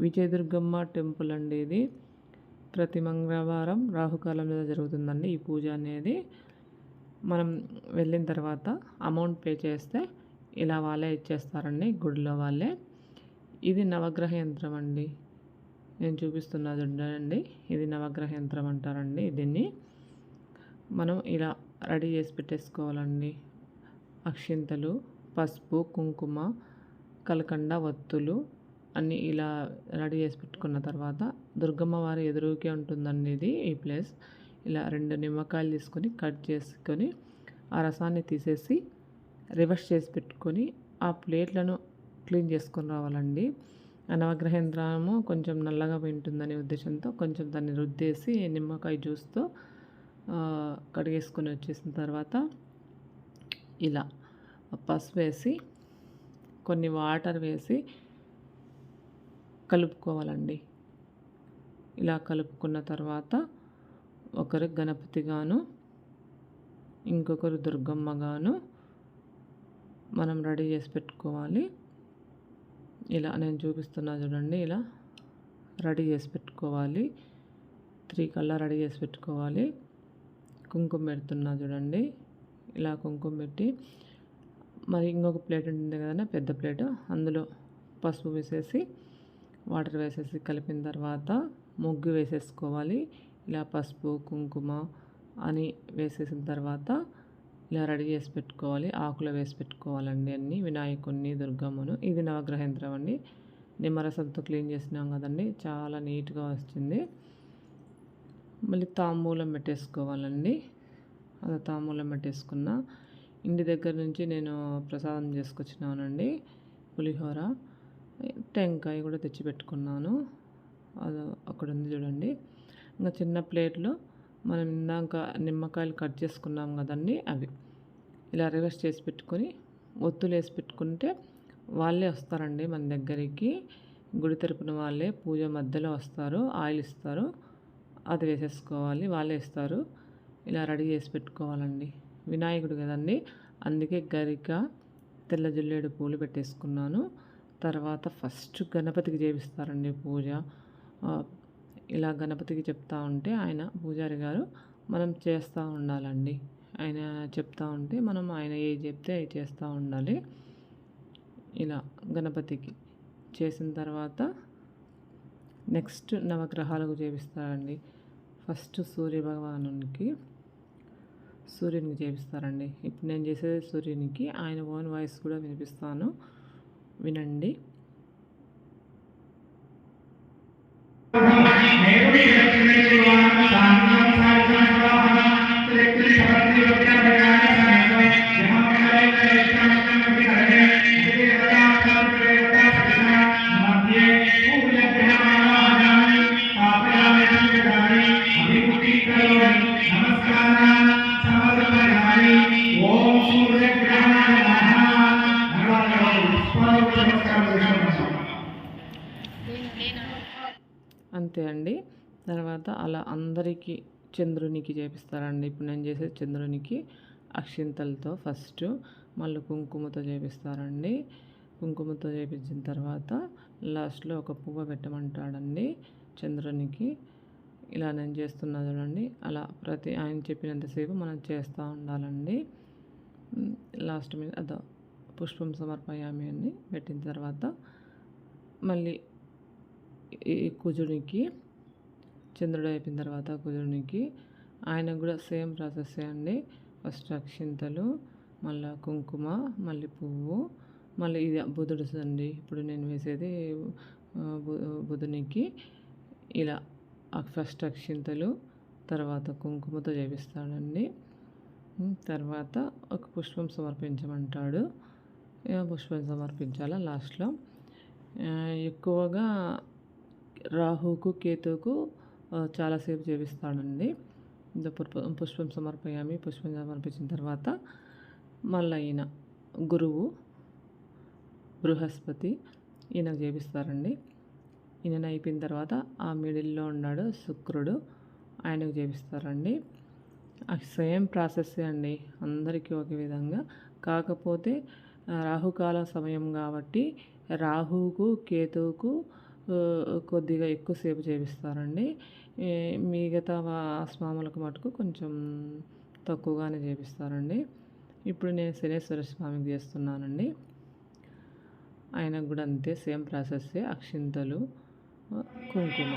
Vijaya Durgamma temple అండి ఇది. ప్రతి మంగళవారం రాహుకాలంలో జరుగుతుందండి ఈ పూజ అనేది. మనం వెళ్ళిన తర్వాత అమౌంట్ పే చేస్తే ఇలా వాళ్ళే ఇచ్చేస్తారండి, గుడిలో వాళ్ళే. ఇది నవగ్రహ యంత్రం అండి. నేను చూపిస్తున్నా చూడండి, ఇది నవగ్రహ యంత్రం అంటారండి దీన్ని. మనం ఇలా రెడీ చేసి పెట్టేసుకోవాలండి. అక్షింతలు, పసుపు, కుంకుమ, కలకండ, ఒత్తులు అన్నీ ఇలా రెడీ చేసి పెట్టుకున్న తర్వాత దుర్గమ్మ వారి ఎదురుకే ఉంటుందండి ఇది ఈ ప్లేస్. ఇలా 2 నిమ్మకాయలు తీసుకొని కట్ చేసుకొని ఆ రసాన్ని తీసేసి రివర్స్ చేసి పెట్టుకొని ఆ ప్లేట్లను క్లీన్ చేసుకొని రావాలండి. ఆ నవగ్రహ యంత్రము కొంచెం నల్లగా ఉంటుందనే ఉద్దేశంతో కొంచెం దాన్ని రుద్దేసి నిమ్మకాయ జ్యూస్తో కడిగేసుకొని వచ్చేసిన తర్వాత ఇలా పసుపు వేసి కొన్ని వాటర్ వేసి కలుపుకోవాలండి. ఇలా కలుపుకున్న తర్వాత ఒకరు గణపతిగాను ఇంకొకరు దుర్గమ్మగాను మనం రెడీ చేసి పెట్టుకోవాలి. ఇలా నేను చూపిస్తున్నా చూడండి, ఇలా రెడీ చేసి పెట్టుకోవాలి. 3 కల్లా రెడీ చేసి పెట్టుకోవాలి. కుంకుమ పెడుతున్నా చూడండి, ఇలా కుంకుమ పెట్టి మరి ఇంకొక ప్లేట్ ఉంటుంది కదండి, పెద్ద ప్లేట్, అందులో పసుపు వేసేసి వాటర్ వేసేసి కలిపిన తర్వాత ముగ్గు వేసేసుకోవాలి. ఇలా పసుపు కుంకుమ అని వేసేసిన తర్వాత ఇలా రెడీ చేసి పెట్టుకోవాలి. ఆకులు వేసి పెట్టుకోవాలండి అన్నీ, వినాయకుడిని, దుర్గమ్మను. ఇది నవగ్రహ యంత్రం అండి. నిమ్మరసంతో క్లీన్ చేసినాం కదండి, చాలా నీట్గా వచ్చింది. మళ్ళీ తాంబూలం పెట్టేసుకోవాలండి. అలా తాంబూలం పెట్టేసుకున్న ఇంటి దగ్గర నుంచి నేను ప్రసాదం చేసుకొచ్చినానండి, పులిహోర, టెంకాయ కూడా తెచ్చి పెట్టుకున్నాను. అది అక్కడ ఉంది చూడండి. ఇంకా చిన్న ప్లేట్లో మనం ఇందాక నిమ్మకాయలు కట్ చేసుకున్నాం కదండి, అవి ఇలా రివర్స్ చేసి పెట్టుకొని ఒత్తులు వేసి పెట్టుకుంటే వాళ్ళే వస్తారండి మన దగ్గరికి. గుడి తరపున వాళ్ళే పూజ మధ్యలో వస్తారు, ఆయిల్ ఇస్తారు, అది వేసేసుకోవాలి, వాళ్ళే ఇస్తారు. ఇలా రెడీ చేసి పెట్టుకోవాలండి. వినాయకుడు కదండి, అందుకే గరిక, తెల్ల జిల్లేడు పూలు పెట్టేసుకున్నాను. తర్వాత ఫస్ట్ గణపతికి చేపిస్తారండి పూజ. ఇలా గణపతికి చెప్తా ఉంటే ఆయన పూజారి గారు మనం చేస్తూ ఉండాలండి. ఆయన చెప్తా ఉంటే మనం ఆయన ఏది చెప్తే అవి చేస్తూ ఉండాలి. ఇలా గణపతికి చేసిన తర్వాత నెక్స్ట్ నవగ్రహాలకు చేపిస్తారండి. ఫస్ట్ సూర్యునికి చేపిస్తారండి. ఇప్పుడు నేను చేసేది సూర్యునికి. ఆయన ఓన్ వాయిస్ కూడా వినిపిస్తాను, వినండి. అంతే అండి. తర్వాత అలా అందరికీ చంద్రునికి చేపిస్తారండి. ఇప్పుడు నేను చేసేది చంద్రునికి అక్షింతలతో ఫస్ట్, మళ్ళీ కుంకుమతో చేపిస్తారండి. కుంకుమతో చేపించిన తర్వాత లాస్ట్లో ఒక పువ్వు పెట్టమంటాడండి చంద్రునికి. ఇలా నేను చేస్తున్నా చూడండి. అలా ప్రతి ఆయన చెప్పినంతసేపు మనం చేస్తూ ఉండాలండి. లాస్ట్ మీద అదో పుష్పం సమర్పయామి అని పెట్టిన తర్వాత మళ్ళీ ఈ కుజునికి, చంద్రుడు అయిపోయిన తర్వాత కుజునికి ఆయనకు కూడా సేమ్ ప్రాసెస్ అండి. ఫస్ట్ అక్షింతలు, మళ్ళీ కుంకుమ, మళ్ళీ పువ్వు, మళ్ళీ ఇది బుధుడు అండి. ఇప్పుడు నేను వేసేది బుధునికి. ఇలా ఫస్ట్ అక్షింతలు, తర్వాత కుంకుమతో చేపిస్తాడండి. తర్వాత ఒక పుష్పం సమర్పించమంటాడు. పుష్పం సమర్పించాలా లాస్ట్లో. ఎక్కువగా రాహుకు, కేతువుకు చాలాసేపు చేపిస్తాడండి. పుష్పం సమర్పయామి. పుష్పం సమర్పించిన తర్వాత మళ్ళీ ఈయన గురువు బృహస్పతి ఈయనకు చేపిస్తారండి. ఈయన అయిపోయిన తర్వాత ఆ మిడిల్లో ఉన్నాడు శుక్రుడు, ఆయనకు చేపిస్తారండి. సేమ్ ప్రాసెస్ అండి అందరికీ ఒక విధంగా. కాకపోతే రాహుకాల సమయం కాబట్టి రాహువుకు, కేతువుకు కొద్దిగా ఎక్కువసేపు చేపిస్తారండి. మిగతా స్వాములకు మటుకు కొంచెం తక్కువగానే చేపిస్తారండి. ఇప్పుడు నేను శనేశ్వర స్వామికి చేస్తున్నానండి. ఆయనకు కూడా అంతే సేమ్ ప్రాసెస్సే. అక్షింతలు, కుంకుమ